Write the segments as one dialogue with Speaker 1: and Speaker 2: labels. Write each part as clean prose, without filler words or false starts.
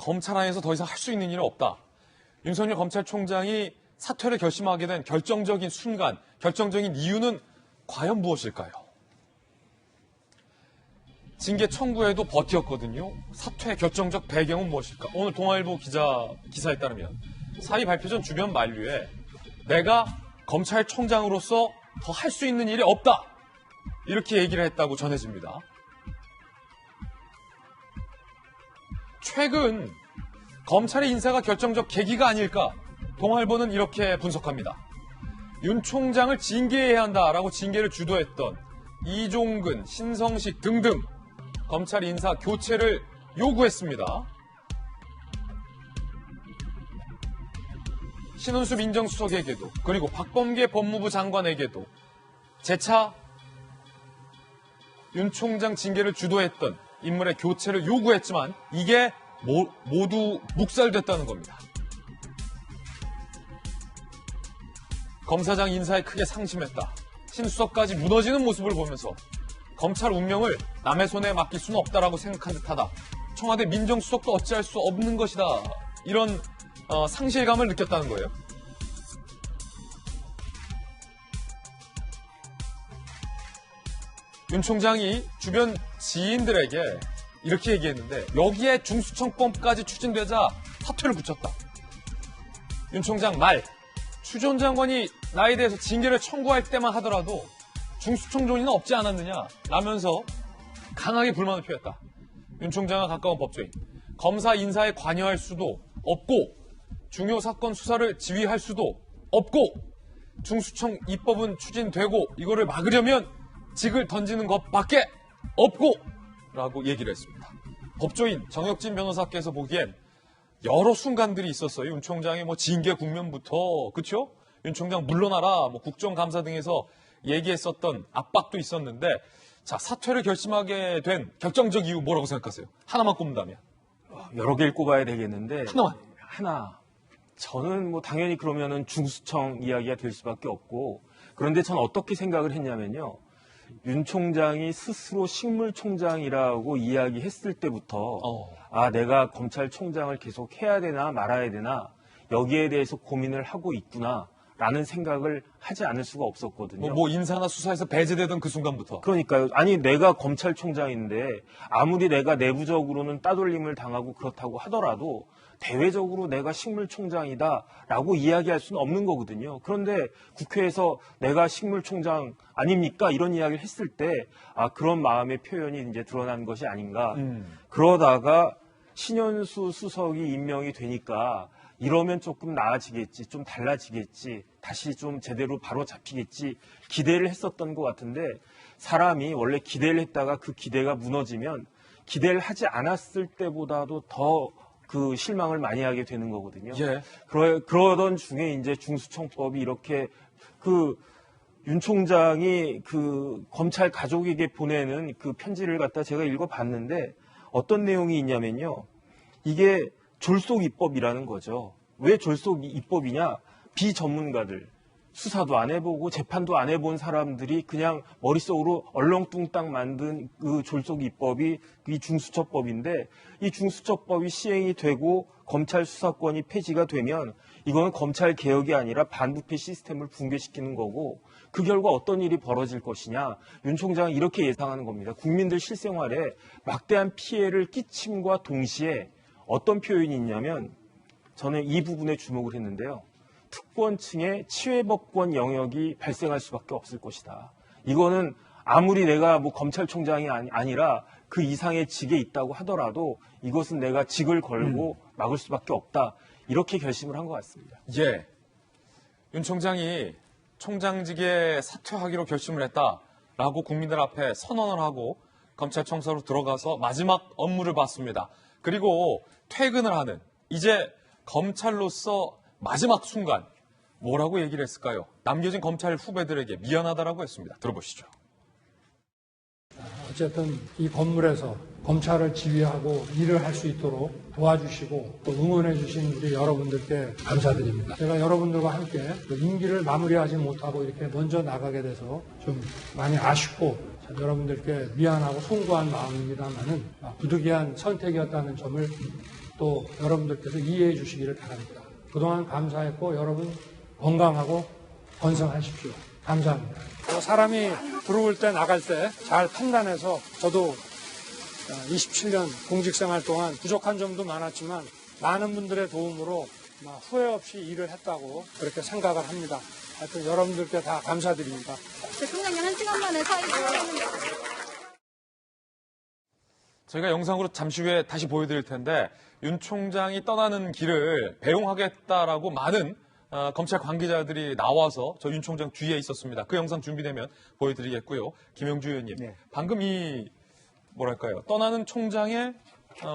Speaker 1: 검찰 안에서 더 이상 할 수 있는 일은 없다. 윤석열 검찰총장이 사퇴를 결심하게 된 결정적인 순간, 결정적인 이유는 과연 무엇일까요? 징계 청구에도 버텼거든요. 사퇴의 결정적 배경은 무엇일까? 오늘 동아일보 기사에 따르면 사의 발표 전 주변 만류에 내가 검찰총장으로서 더 할 수 있는 일이 없다. 이렇게 얘기를 했다고 전해집니다. 최근 검찰의 인사가 결정적 계기가 아닐까? 동아일보는 이렇게 분석합니다. 윤 총장을 징계해야 한다라고 징계를 주도했던 이종근, 신성식 등등 검찰 인사 교체를 요구했습니다. 신원수 민정수석에게도 그리고 박범계 법무부 장관에게도 재차 윤 총장 징계를 주도했던 인물의 교체를 요구했지만 이게 모두 묵살됐다는 겁니다. 검사장 인사에 크게 상심했다. 신수석까지 무너지는 모습을 보면서 검찰 운명을 남의 손에 맡길 수는 없다라고 생각한 듯하다. 청와대 민정수석도 어찌할 수 없는 것이다. 이런 상실감을 느꼈다는 거예요. 윤 총장이 주변 지인들에게 이렇게 얘기했는데 여기에 중수청법까지 추진되자 사퇴를 붙였다. 윤 총장 말, 추 전 장관이 나에 대해서 징계를 청구할 때만 하더라도 중수청 존의는 없지 않았느냐 라면서 강하게 불만을 표했다. 윤 총장과 가까운 법조인, 검사 인사에 관여할 수도 없고 중요 사건 수사를 지휘할 수도 없고 중수청 입법은 추진되고 이거를 막으려면 직을 던지는 것밖에 없고 라고 얘기를 했습니다. 법조인 정혁진 변호사께서 보기엔 여러 순간들이 있었어요. 윤 총장의 징계 국면부터 그렇죠? 윤 총장 물러나라 국정감사 등에서 얘기했었던 압박도 있었는데 자 사퇴를 결심하게 된 결정적 이유 뭐라고 생각하세요? 하나만 꼽는다면
Speaker 2: 여러 개를 꼽아야 되겠는데
Speaker 1: 하나만.
Speaker 2: 하나. 저는 당연히 그러면은 중수청 이야기가 될 수밖에 없고 그런데 전 어떻게 생각을 했냐면요. 윤 총장이 스스로 식물총장이라고 이야기했을 때부터 내가 검찰총장을 계속 해야 되나 말아야 되나 여기에 대해서 고민을 하고 있구나 라는 생각을 하지 않을 수가 없었거든요.
Speaker 1: 인사나 수사에서 배제되던 그 순간부터.
Speaker 2: 그러니까요. 아니 내가 검찰총장인데 아무리 내가 내부적으로는 따돌림을 당하고 그렇다고 하더라도 대외적으로 내가 식물총장이다라고 이야기할 수는 없는 거거든요. 그런데 국회에서 내가 식물총장 아닙니까? 이런 이야기를 했을 때 그런 마음의 표현이 이제 드러난 것이 아닌가. 그러다가 신현수 수석이 임명이 되니까 이러면 조금 나아지겠지, 좀 달라지겠지, 다시 좀 제대로 바로 잡히겠지 기대를 했었던 것 같은데 사람이 원래 기대를 했다가 그 기대가 무너지면 기대를 하지 않았을 때보다도 더 그 실망을 많이 하게 되는 거거든요.
Speaker 1: 예.
Speaker 2: 그러던 중에 이제 중수청법이 이렇게 윤 총장이 검찰 가족에게 보내는 그 편지를 갖다 제가 읽어봤는데 어떤 내용이 있냐면요. 이게 졸속 입법이라는 거죠. 왜 졸속 입법이냐? 비전문가들, 수사도 안 해보고 재판도 안 해본 사람들이 그냥 머릿속으로 얼렁뚱땅 만든 그 졸속 입법이 이 중수처법인데 이 중수처법이 시행이 되고 검찰 수사권이 폐지가 되면 이거는 검찰 개혁이 아니라 반부패 시스템을 붕괴시키는 거고 그 결과 어떤 일이 벌어질 것이냐. 윤 총장은 이렇게 예상하는 겁니다. 국민들 실생활에 막대한 피해를 끼침과 동시에 어떤 표현이 있냐면 저는 이 부분에 주목을 했는데요. 특권층의 치외법권 영역이 발생할 수밖에 없을 것이다. 이거는 아무리 내가 검찰총장이 아니라 그 이상의 직에 있다고 하더라도 이것은 내가 직을 걸고 막을 수밖에 없다. 이렇게 결심을 한 것 같습니다.
Speaker 1: 예. 윤 총장이 총장직에 사퇴하기로 결심을 했다라고 국민들 앞에 선언을 하고 검찰청사로 들어가서 마지막 업무를 봤습니다. 그리고 퇴근을 하는 이제 검찰로서 마지막 순간 뭐라고 얘기를 했을까요? 남겨진 검찰 후배들에게 미안하다라고 했습니다. 들어보시죠.
Speaker 3: 어쨌든 이 건물에서 검찰을 지휘하고 일을 할 수 있도록 도와주시고 또 응원해 주신 우리 여러분들께 감사드립니다. 제가 여러분들과 함께 임기를 마무리하지 못하고 이렇게 먼저 나가게 돼서 좀 많이 아쉽고 여러분들께 미안하고 송구한 마음입니다만은 부득이한 선택이었다는 점을 또 여러분들께서 이해해 주시기를 바랍니다. 그동안 감사했고 여러분 건강하고 번성하십시오. 감사합니다. 사람이 들어올 때 나갈 때 잘 판단해서 저도 27년 공직생활 동안 부족한 점도 많았지만 많은 분들의 도움으로 후회 없이 일을 했다고 그렇게 생각을 합니다. 하여튼 여러분들께 다 감사드립니다.
Speaker 4: 대통령님 1시간 만에 사의를
Speaker 1: 저희가 영상으로 잠시 후에 다시 보여드릴 텐데 윤 총장이 떠나는 길을 배웅하겠다라고 많은 검찰 관계자들이 나와서 저 윤 총장 뒤에 있었습니다. 그 영상 준비되면 보여드리겠고요. 김영주 의원님,
Speaker 5: 네.
Speaker 1: 방금 뭐랄까요, 떠나는 총장의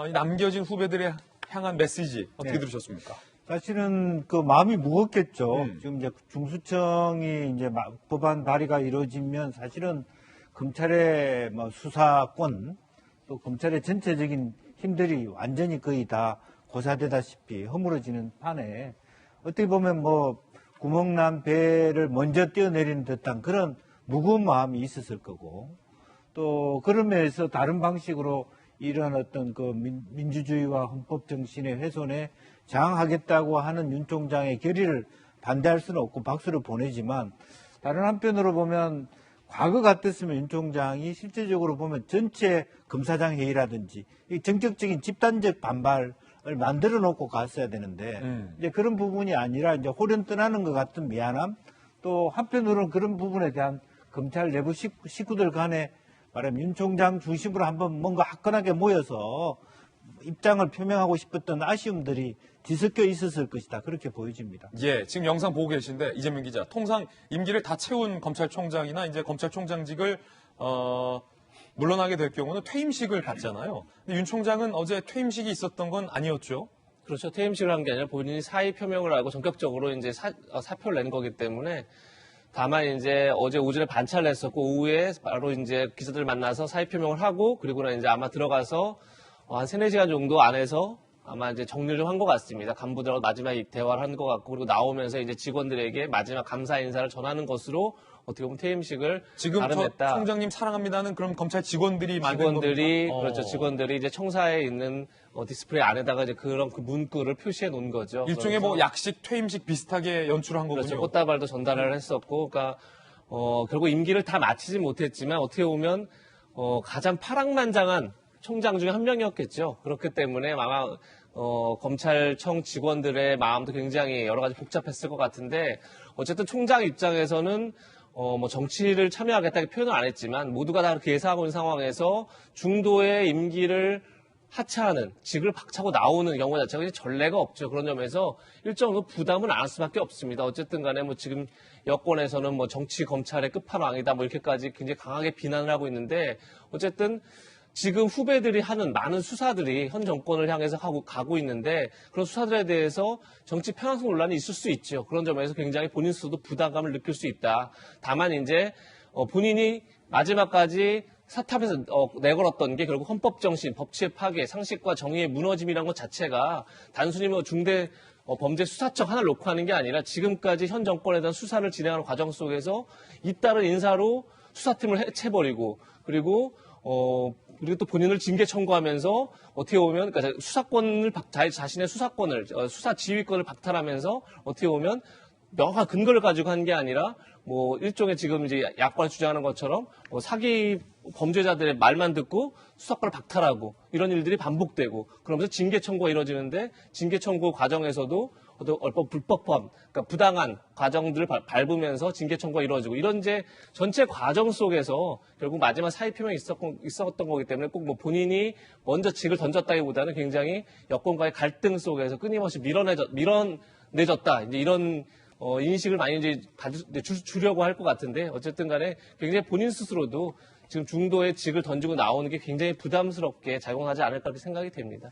Speaker 1: 이 남겨진 후배들에 향한 메시지 어떻게
Speaker 5: 네.
Speaker 1: 들으셨습니까?
Speaker 5: 사실은 그 마음이 무겁겠죠.
Speaker 1: 음.
Speaker 5: 지금 이제 중수청이 이제 법안 발의가 이루어지면 사실은 검찰의 수사권 또 검찰의 전체적인 힘들이 완전히 거의 다 고사되다시피 허물어지는 판에 어떻게 보면 구멍난 배를 먼저 뛰어내리는 듯한 그런 무거운 마음이 있었을 거고 또 그런 면에서 다른 방식으로 이런 어떤 그 민주주의와 헌법 정신의 훼손에 저항하겠다고 하는 윤 총장의 결의를 반대할 수는 없고 박수를 보내지만 다른 한편으로 보면 과거 같았으면 윤 총장이 실제적으로 보면 전체 검사장 회의라든지 이 정격적인 집단적 반발을 만들어 놓고 갔어야 되는데 이제 그런 부분이 아니라 이제 홀연 떠나는 것 같은 미안함 또 한편으로는 그런 부분에 대한 검찰 내부 식구들 간에 말하면 윤 총장 중심으로 한번 뭔가 화끈하게 모여서 입장을 표명하고 싶었던 아쉬움들이 뒤섞여 있었을 것이다. 그렇게 보여집니다.
Speaker 1: 예, 지금 영상 보고 계신데 이재명 기자, 통상 임기를 다 채운 검찰총장이나 이제 검찰총장직을 물러나게 될 경우는 퇴임식을 받잖아요. 근데 윤 총장은 어제 퇴임식이 있었던 건 아니었죠?
Speaker 6: 그렇죠. 퇴임식을 한 게 아니라 본인이 사의 표명을 하고 전격적으로 이제 사표를 낸 거기 때문에 다만 이제 어제 오전에 반차를 했었고 오후에 바로 이제 기자들 만나서 사의 표명을 하고 그리고는 이제 아마 들어가서 한 3-4시간 정도 안에서 아마 이제 정리를 좀 한 것 같습니다. 간부들하고 마지막 대화를 한 것 같고 그리고 나오면서 이제 직원들에게 마지막 감사 인사를 전하는 것으로 어떻게 보면 퇴임식을
Speaker 1: 지금 저
Speaker 6: 마련했다.
Speaker 1: 총장님 사랑합니다는 그럼 검찰 직원들이 만든
Speaker 6: 직원들이
Speaker 1: 겁니까?
Speaker 6: 그렇죠. 직원들이 이제 청사에 있는 디스플레이 안에다가 이제 그런 그 문구를 표시해 놓은 거죠.
Speaker 1: 일종의
Speaker 6: 그래서
Speaker 1: 약식 퇴임식 비슷하게 연출한 거군요.
Speaker 6: 그렇죠. 꽃다발도 전달을 했었고, 그러니까 결국 임기를 다 마치지 못했지만 어떻게 보면 가장 파랑만장한 총장 중에 한 명이었겠죠. 그렇기 때문에 아마 검찰청 직원들의 마음도 굉장히 여러 가지 복잡했을 것 같은데 어쨌든 총장 입장에서는 정치를 참여하겠다 표현을 안 했지만 모두가 다 그렇게 예상하고 있는 상황에서 중도의 임기를 하차하는 직을 박차고 나오는 경우 자체가 이제 전례가 없죠. 그런 점에서 일정으로 부담은 안 할 수밖에 없습니다. 어쨌든 간에 지금 여권에서는 정치 검찰의 끝판왕이다 이렇게까지 굉장히 강하게 비난을 하고 있는데 어쨌든 지금 후배들이 하는 많은 수사들이 현 정권을 향해서 가고 있는데 그런 수사들에 대해서 정치 편향성 논란이 있을 수 있죠. 그런 점에서 굉장히 본인 스스로도 부담감을 느낄 수 있다. 다만 이제 본인이 마지막까지 사탑에서 내걸었던 게 결국 헌법 정신, 법치의 파괴, 상식과 정의의 무너짐이라는 것 자체가 단순히 중대 범죄 수사청 하나를 놓고 하는 게 아니라 지금까지 현 정권에 대한 수사를 진행하는 과정 속에서 잇따른 인사로 수사팀을 해체버리고 그리고 또 본인을 징계 청구하면서 어떻게 보면 그러니까 수사권을 자신의 수사권을 수사 지휘권을 박탈하면서 어떻게 보면 명확한 근거를 가지고 한 게 아니라 일종의 지금 이제 야권이 주장하는 것처럼 사기 범죄자들의 말만 듣고 수사권을 박탈하고 이런 일들이 반복되고 그러면서 징계 청구가 이루어지는데 징계 청구 과정에서도 어떤 불법한 그러니까 부당한 과정들을 밟으면서 징계 청구가 이루어지고 이런 이제 전체 과정 속에서 결국 마지막 사의 표명이 있었던 거기 때문에 꼭 본인이 먼저 직을 던졌다기보다는 굉장히 여권과의 갈등 속에서 끊임없이 밀어내졌다 이제 이런 인식을 많이 이제 주려고 할 것 같은데 어쨌든 간에 굉장히 본인 스스로도 지금 중도에 직을 던지고 나오는 게 굉장히 부담스럽게 작용하지 않을까 그렇게 생각이 됩니다.